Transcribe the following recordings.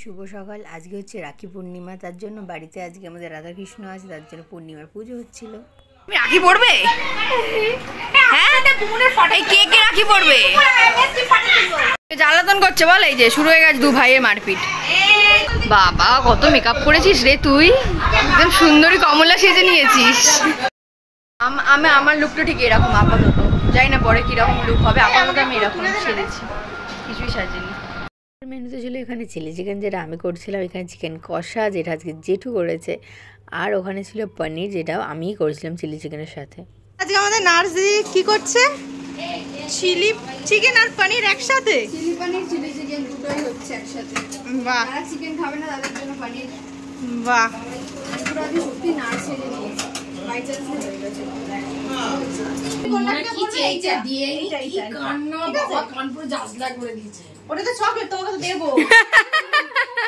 শুভ সকাল। আজকে হচ্ছে রাখি পূর্ণিমা, তার জন্য বাড়িতে আজকে আমাদের রাধাকৃষ্ণ আছে, তার জন্য পূর্ণিমার পুজো হচ্ছিল। তুমি রাখি পড়বে? হ্যাঁ, কে কে রাখি পড়বে? জ্বালাতন করছে বল। এই যে শুরু হয়ে গেছে দু ভাইয়ের মারপিট। বাবা কত মেকআপ করেছিস রে তুই, একদম সুন্দরী কমলা সেজে নিয়েছিস। আমার লুকটা ঠিক এরকম আপাতত, যাই না পরে কিরকম লুক হবে, আপাতত আমি এরকম সেজেছি, কিছুই সাজিনি। মেনুতে ছিল এখানে চিলি চিকেন, যেটা আমি করছিলাম, এখানে চিকেন কষা যেটা আজকে জেঠু করেছে, আর ওখানে ছিল পনির, যেটাও আমিই করেছিলাম চিলি চিকেনের সাথে। আজকে আমাদের নার্স দিদি কি করছে? চিলি চিকেন আর পনির একসাথে। চিলি পনির চিলি চিকেন দুটোই হচ্ছে একসাথে। বাহ, যারা চিকেন খাবে না তাদের জন্য পনির। বাহ, পুরো আজকে সত্যি নার্স সেজে নিয়েছে, বাই চান্স হয়ে গেছে। কি চাইছে দিয়ে কি কান্না, বাবা কান পুরো জাজলা করে দিয়েছে। ওটা তো চকলেট, তোমাকে তো দেবো।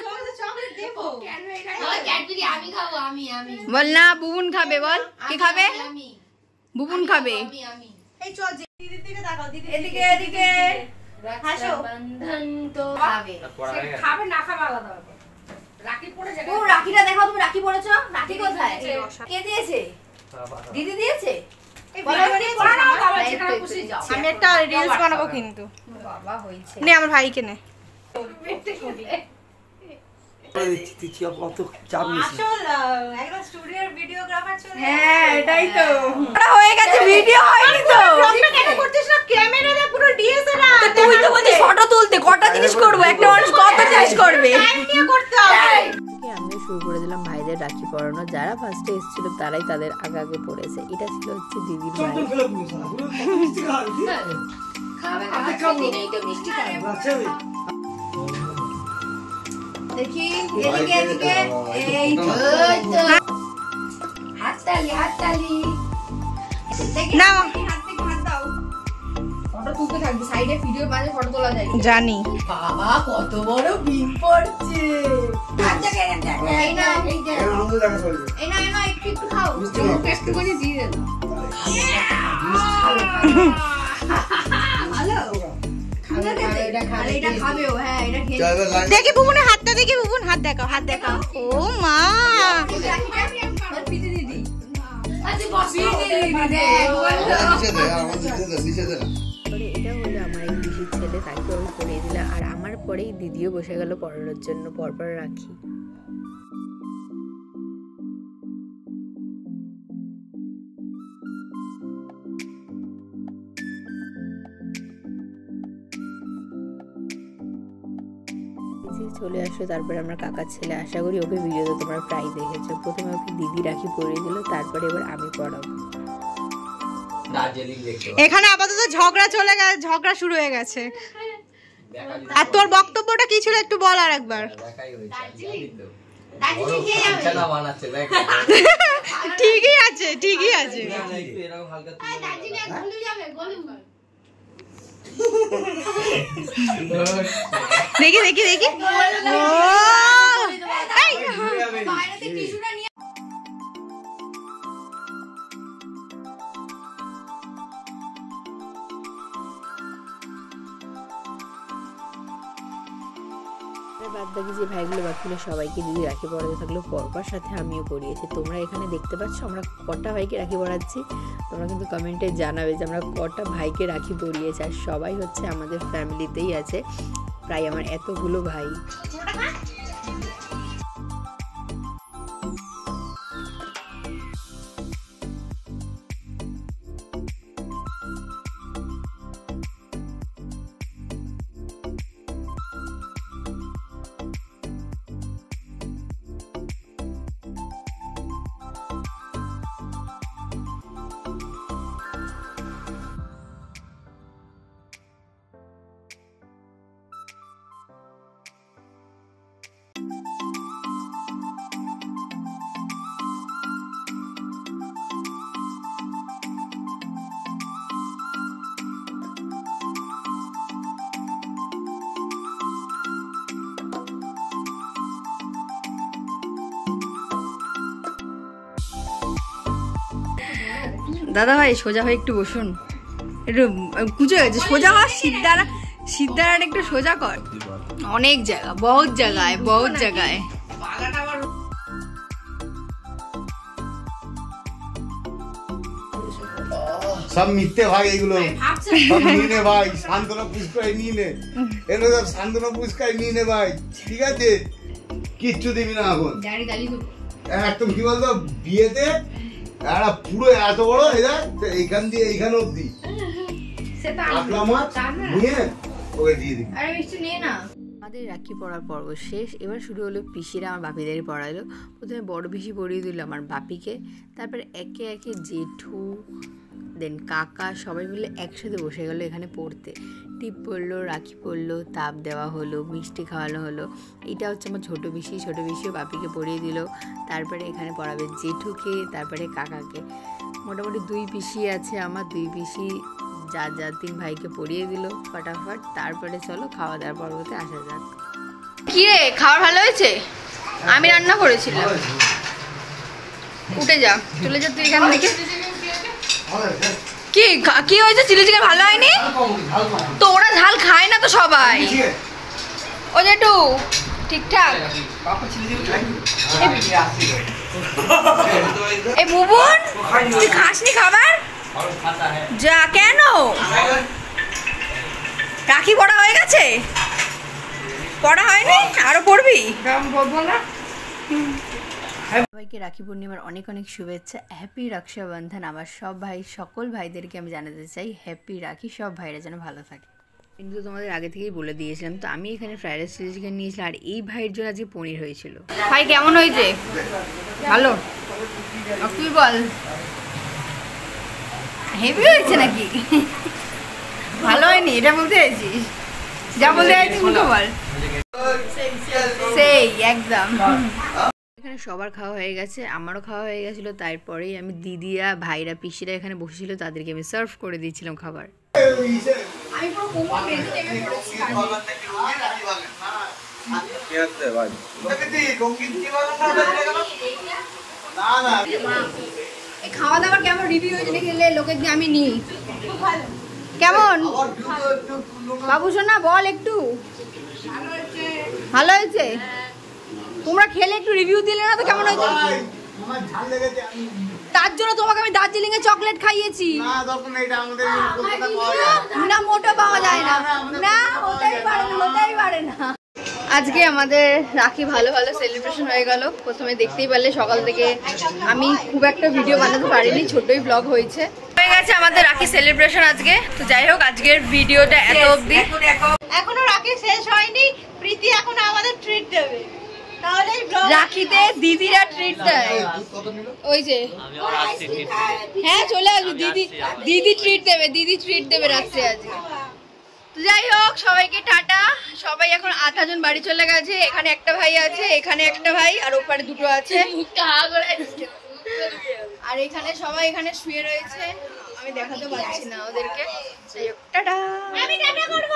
তোমাকে তো চকলেট দেবো। কেন এটা? ওই ক্যাডবেরি আমি খাবো, আমি বল না। বুবুন খাবে, বল কি খাবে? আমি বুবুন খাবে। আমি এই চল দিদির দিকে তাকাও, দিদি এদিকে এদিকে হাসো। বন্ধন তো খাবে, খাবে না খাবে আলাদা ব্যাপার। রাখি পড়ে যাবে। ও রাখিটা দেখাও, তুমি রাখি পড়েছো? রাখি কোথায়? কে দিয়েছে? দিদি দিয়েছে। আমি একটা রিলস বানাবো কিন্তু। বাবা হইছে নে আমার ভাইকে নে। হ্যাঁ এটাই তো হয়ে গেছে, ভিডিও হয়নি তো। তুই তো বলছিস ফটো তুলতে, কটা জিনিস করবো, একটা মানুষ কত জিনিস করবে। আমি শুরু করে দিলাম ভাইদের রাখি পরানো। যারা ফার্স্টে এসেছিল তারাই তাদের আগে আগে পড়েছে। এটা ছিল হচ্ছে দিদির ভাই। দেখি এদিকে এদিকে, এই তো হাততালি হাততালি। না হাত থেকে হাত দাও, ফটো তুলতে থাকবি, সাইডে ভিডিও মাঝে ফটো তোলা যায়। জানি বাবা কত বড় বিল পড়ছে। এই না এই যে এই না এই না, একটু একটু খাও, একটু করে দিয়ে দে। দেখি বুবুনের হাতটা, দেখি বুবুন হাত দেখাও, হাত দেখাও। ও মা, এটা হলো আমার এই পিসির ছেলে, তাকে আমি পরিয়ে দিলাম, আর আমার পরেই দিদিও বসে গেল পড়ানোর জন্য পরপর রাখি। চলে আসো, তারপরে আমার কাকার ছেলে, আশা করি ওকে ভিডিওতে তোমরা প্রায় দেখেছো। প্রথমে ওকে দিদি রাখি পরিয়ে দিল, তারপরে এবার আমি পড়াবো। এখানে আপাতত ঝগড়া চলে গেছে, ঝগড়া শুরু হয়ে গেছে। আর তোর বক্তব্যটা কি ছিল একটু বল আর একবার। ঠিকই আছে, ঠিকই আছে। দেখি দেখি দেখি। বাদ বাকি যে ভাইগুলো বাকিগুলো সবাইকে দিদি রাখি পরাতে থাকলো, পরপর সাথে আমিও পরিয়েছি। তোমরা এখানে দেখতে পাচ্ছ আমরা কটা ভাইকে রাখি পরাচ্ছি। তোমরা কিন্তু কমেন্টে জানাবে যে আমরা কটা ভাইকে রাখি পরিয়েছি। আর সবাই হচ্ছে আমাদের ফ্যামিলিতেই আছে, প্রায় আমার এতগুলো ভাই। দাদা ভাই সোজা হয়ে একটু বসুন, একটু কুচে গেছে, সোজা হওয়া, সিদ্ধারা একটু সোজা কর। অনেক জায়গা, বহুত জায়গায়, বহুত জায়গায়। সব মিথ্যে ভাই, এগুলো সব নিয়ে নে ভাই, সান্ত্বনা পুরস্কার নিয়ে নে, এগুলো সব সান্ত্বনা পুরস্কার নিয়ে নে ভাই, ঠিক আছে? কিচ্ছু দিবি না এখন একদম। কি বলতো, বিয়েতে একটা পুরো এত বড় এইখান দিয়ে এইখানে অব্দি নিয়ে ওকে দিয়ে দিবি। আমাদের রাখি পড়ার পর্ব শেষ। এবার শুরু হলো পিসিরা আমার বাপিদের পড়ালো। প্রথমে বড় পিসি পড়িয়ে দিল আমার বাপিকে, তারপরে একে একে জেঠু দেন কাকা সবাই মিলে একসাথে বসে গেলো এখানে পড়তে। টিপ পড়লো, রাখি পড়লো, তাপ দেওয়া হলো, মিষ্টি খাওয়ানো হলো। এটা হচ্ছে আমার ছোটো পিসিও বাপিকে পড়িয়ে দিল। তারপরে এখানে পড়াবে জেঠুকে, তারপরে কাকাকে। মোটামুটি 2 পিসি আছে আমার, 2 পিসি যা 3 ভাইকে পড়িয়ে দিল ফটাফট। তারপরে চলো খাওয়া দাওয়ার পর্বতে আসা যাক। কি রে, খাবার ভালো হয়েছে? আমি রান্না করেছিলাম। উঠে যা, চলে যা তুই এখান থেকে। কি কি হয়েছে? চিলি চিকেন ভালো হয়নি তো? ওরা ঝাল খায় না তো সবাই। ও জেঠু ঠিকঠাক? এই বুবুন, তুই খাসনি খাবার? যা, কেন? রাখি পড়া হয়ে গেছে? পড়া হয়নি? আরো পড়বি? সবাইকে রাখি পূর্ণিমার অনেক অনেক শুভেচ্ছা। হ্যাপি রক্ষাবন্ধন। আমার সব ভাই, সকল ভাইদেরকে আমি জানাতে চাই হ্যাপি রাখি। সব ভাইরা যেন ভালো থাকে। কিন্তু তোমাদের আগে থেকেই বলে দিয়েছিলাম। তো আমি এখানে ফ্রাইড রাইস চিলি চিকেন নিয়েছিলাম, আর এই ভাইয়ের জন্য আজকে পনির হয়েছিল। ভাই কেমন হয়েছে? ভালো? তুই বল, হেভি হয়েছে নাকি? ভালো হয়নি এটা বলতে চাইছিস? যা বলতে চাইছিস মুখে বল। সেই একদম। এখানে সবার খাওয়া হয়ে গেছে, আমারও খাওয়া হয়ে গেছিলো। তারপরেই আমি দিদিরা, ভাইরা, পিসিরা এখানে বসেছিল, তাদেরকে আমি সার্ভ করে দিয়েছিলাম খাবার। খাওয়া দাওয়া কেমন রিভিউ হয়েছে দেখে লোকের দিয়ে আমি নিই। কেমন বাবু সোনা বল একটু? ভালো হয়েছে? তোমরা খেলে একটু রিভিউ দিলে না তো কেমন হয়েছে? তার জন্য তোমাকে আমি দার্জিলিং এ চকলেট খাইয়েছি। না মোটো পাওয়া যায় না, না হতেই পারে না। আজকে আমাদের রাখি ভালো সেলিব্রেশন হয়ে গেল। প্রথমে দেখতেই পারলে সকাল থেকে আমি খুব একটা ভিডিও বানাতে পারিনি, ছোটই ব্লগ হয়ে গেছে আমাদের রাখি সেলিব্রেশন আজকে। তো যাই হোক, আজকের ভিডিওটা এত অবধি। এখনো রাখি শেষ হয়নি, প্রীতি এখন আমাদের ট্রিট দেবে। তাহলে রাখিতে দিদিরা ট্রিট দেয়, ওই যে হ্যাঁ চলে আসবে দিদি ট্রিট দেবে রাত্রে আজকে। তো যাই হোক, সবাইকে টাটা। সবাই এখন আধা জন বাড়ি চলে গেছে। এখানে একটা ভাই আছে, এখানে একটা ভাই, আর ওপারে দুটো আছে। আর এখানে সবাই এখানে শুয়ে রয়েছে, আমি দেখাতে পারছি না ওদেরকে। যাই হোক, টাটা। আমি টাটা করব।